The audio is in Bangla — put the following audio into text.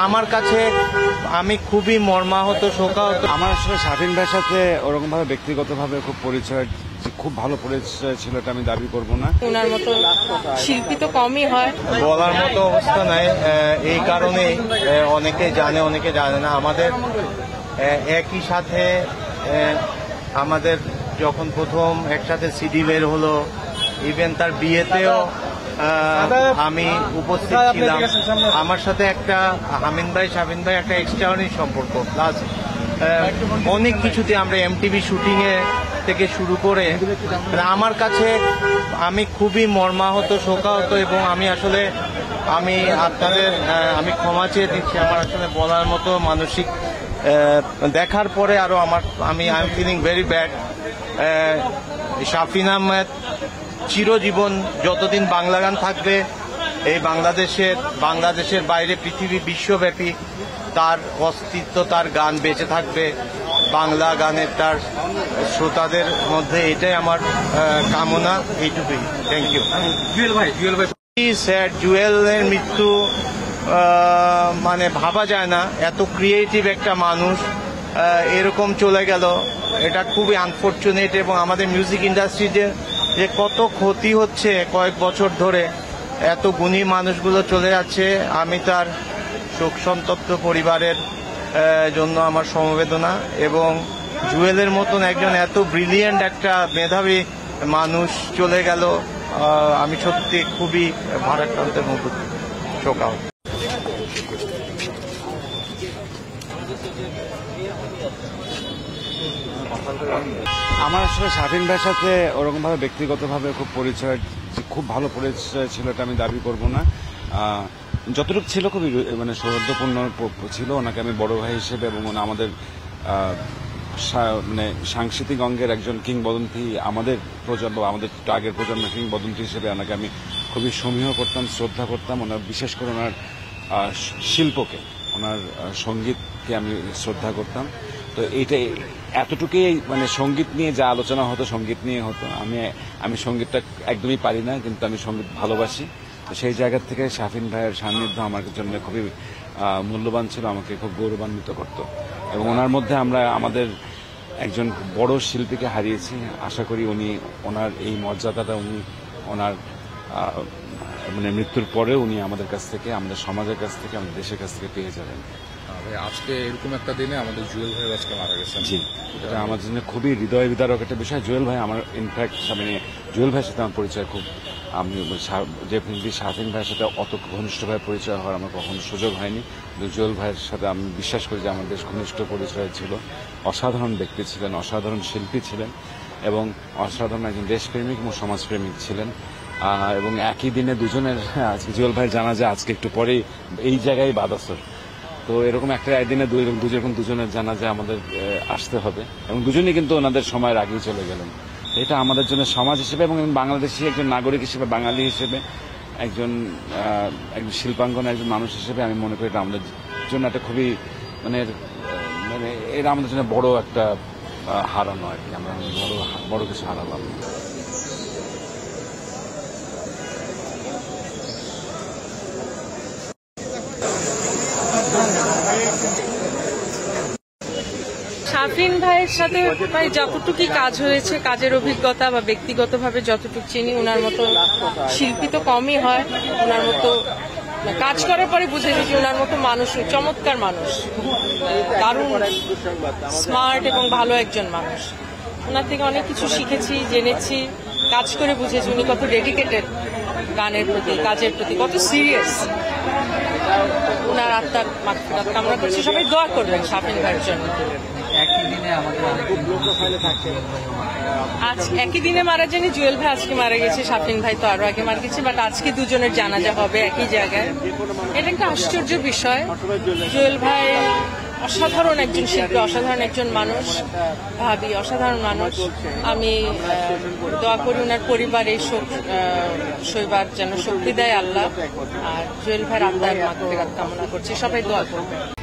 আমার কাছে আমি খুবই মর্মাহত, শোকাহত। আমার আসলে শাফিন ভাইয়ের সাথে ওরকম ভাবে ব্যক্তিগতভাবে খুব পরিচয়, খুব ভালো পরিচয় ছিল এটা আমি দাবি করব না। ওনার মতো শিল্পী তো কমই হয়, বলার মতো অবস্থা নাই। এই কারণেই অনেকে জানে, অনেকে জানে না। আমাদের একই সাথে আমাদের যখন প্রথম একসাথে সিডি বের হলো, ইভেন তার বিয়েতেও আমি উপস্থিত ছিলাম। আমার সাথে একটা শাফিন ভাই একটা এক্সট্রাঅর্ডিনারি সম্পর্ক, প্লাস অনেক কিছুতে আমরা এমটিভি শুটিং এ থেকে শুরু করে আমার কাছে আমি খুবই মর্মাহত, শোকাহত। এবং আমি আপনাদের আমি ক্ষমা চেয়ে দিচ্ছি। আমার আসলে বলার মতো মানসিক দেখার পরে আরো I am feeling very bad. Shafin Ahmed চিরজীবন যতদিন বাংলা গান থাকবে এই বাংলাদেশের বাইরে পৃথিবী বিশ্বব্যাপী তার অস্তিত্ব, তার গান বেঁচে থাকবে। বাংলা গানের তার শ্রোতাদের মধ্যে এটাই আমার কামনা, এইটুকুই। Thank you. জুয়েলের মৃত্যু মানে ভাবা যায় না। এত ক্রিয়েটিভ একটা মানুষ এরকম চলে গেল, এটা খুবই আনফরচুনেট। এবং আমাদের মিউজিক ইন্ডাস্ট্রিতে যে কত ক্ষতি হচ্ছে কয়েক বছর ধরে, এত গুণী মানুষগুলো চলে যাচ্ছে। আমি তার শোক সন্তপ্ত পরিবারের জন্য আমার সমবেদনা। এবং জুয়েলের মতন একজন এত ব্রিলিয়েন্ট একটা মেধাবী মানুষ চলে গেল, আমি সত্যি খুবই ভারাক্রান্তের মতো শোকাহত। আমার আসলে শাফিন ভাইয়ের সাথে ওরকম ভাবে ব্যক্তিগতভাবে খুব ভালো পরিচয় ছিল এটা আমি দাবি করব না। যতটুকু ছিল খুবই মানে সৌহার্দ্যপূর্ণ ছিল। ওনাকে আমি বড় ভাই হিসেবে এবং আমাদের মানে সাংস্কৃতিক অঙ্গের একজন কিংবদন্তি, আমাদের প্রজন্ম, আমাদের আগের প্রজন্মের কিংবদন্তি হিসেবে ওনাকে আমি খুবই সমীহ করতাম, শ্রদ্ধা করতাম। ওনার বিশেষ করে ওনার শিল্পকে, ওনার সঙ্গীতকে আমি শ্রদ্ধা করতাম। তো এইটা এতটুকুই, মানে সঙ্গীত নিয়ে যা আলোচনা হতো সঙ্গীত নিয়ে হতো। আমি সঙ্গীতটা একদমই পারি না, কিন্তু আমি সঙ্গীত ভালোবাসি। তো সেই জায়গা থেকে শাফিন ভাইয়ের সান্নিধ্য আমার জন্য খুবই মূল্যবান ছিল, আমাকে খুব গৌরবান্বিত করত। এবং ওনার মধ্যে আমরা আমাদের একজন বড় শিল্পীকে হারিয়েছি। আশা করি ওনার এই মর্যাদাটা ওনার মানে মৃত্যুর পরে উনি আমাদের কাছ থেকে, আমাদের সমাজের কাছ থেকে, আমাদের দেশের কাছ থেকে পেয়ে যাবেন। আজকে এরকম একটা দিনে আমাদের জুয়েল ভাই আজকে মারা গেছেন। জি, এটা আমার জন্য খুবই হৃদয় বিদারক একটা বিষয়। জুয়েল ভাই আমার ইনফ্যাক্ট মানে জুয়েল ভাইয়ের সাথে আমার পরিচয় আমি শাফিন ভাইয়ের সাথে অত ঘনিষ্ঠভাবে পরিচয় হওয়ার আমার কখনো সুযোগ হয়নি। কিন্তু জুয়েল ভাইয়ের সাথে আমি বিশ্বাস করি যে আমার বেশ ঘনিষ্ঠ পরিচয় ছিল। অসাধারণ ব্যক্তি ছিলেন, অসাধারণ শিল্পী ছিলেন এবং অসাধারণ একজন দেশপ্রেমিক এবং সমাজপ্রেমিক ছিলেন। এবং একই দিনে দুজনের, আজকে জুয়েল ভাইয়ের জানাজা আজকে একটু পরেই এই জায়গায় বাদাসর। তো এরকম একটা একদিনে দুজনের জানাজা আমাদের আসতে হবে এবং দুজনেই কিন্তু ওনাদের সময়ের আগেই চলে গেলেন। এটা আমাদের জন্য সমাজ হিসেবে এবং বাংলাদেশি একজন নাগরিক হিসেবে, বাঙালি হিসেবে, একজন শিল্পাঙ্গন, একজন মানুষ হিসেবে আমি মনে করি এটা আমাদের জন্য একটা খুবই মানে এটা আমাদের জন্য বড় একটা হারানো আর কি। আমরা বড় কিছু হারালাম। শাফিন ভাইয়ের সাথে প্রায় যতটুকুই কাজ হয়েছে, কাজের অভিজ্ঞতা বা ব্যক্তিগতভাবে যতটুকু চিনি, ওনার মতো শিল্পী তো কমই হয়। ওনার মতো কাজ করার পরে বুঝে গেছি ওনার মতো মানুষ, চমৎকার মানুষ, দারুণ স্মার্ট এবং ভালো একজন মানুষ। ওনার থেকে অনেক কিছু শিখেছি, জেনেছি, কাজ করে বুঝেছি উনি কত ডেডিকেটেড গানের প্রতি, কাজের প্রতি, কত সিরিয়াস। ওনার আত্মার মাগফিরাত কামনা করছি। সবাই দোয়া করবেন শাফিন ভাইয়ের জন্য। আজ একই দিনে মারা যায়নি, জুয়েল ভাই আজকে মারা গেছে, শাফিন ভাই তো আরো আগে মারা গেছে, বাট আজকে দুজনের জানাজা হবে একই জায়গায়। এটা একটা আশ্চর্য বিষয়। জুয়েল ভাই অসাধারণ একজন শিল্পী, অসাধারণ একজন মানুষ, ভাবি অসাধারণ মানুষ। আমি দোয়া করি ওনার পরিবার এই শোক সইবার যেন শক্তি দেয় আল্লাহ। আর জুয়েল ভাইয়ের আত্মার মাগফিরাত কামনা করছি। সবাই দোয়া করবেন।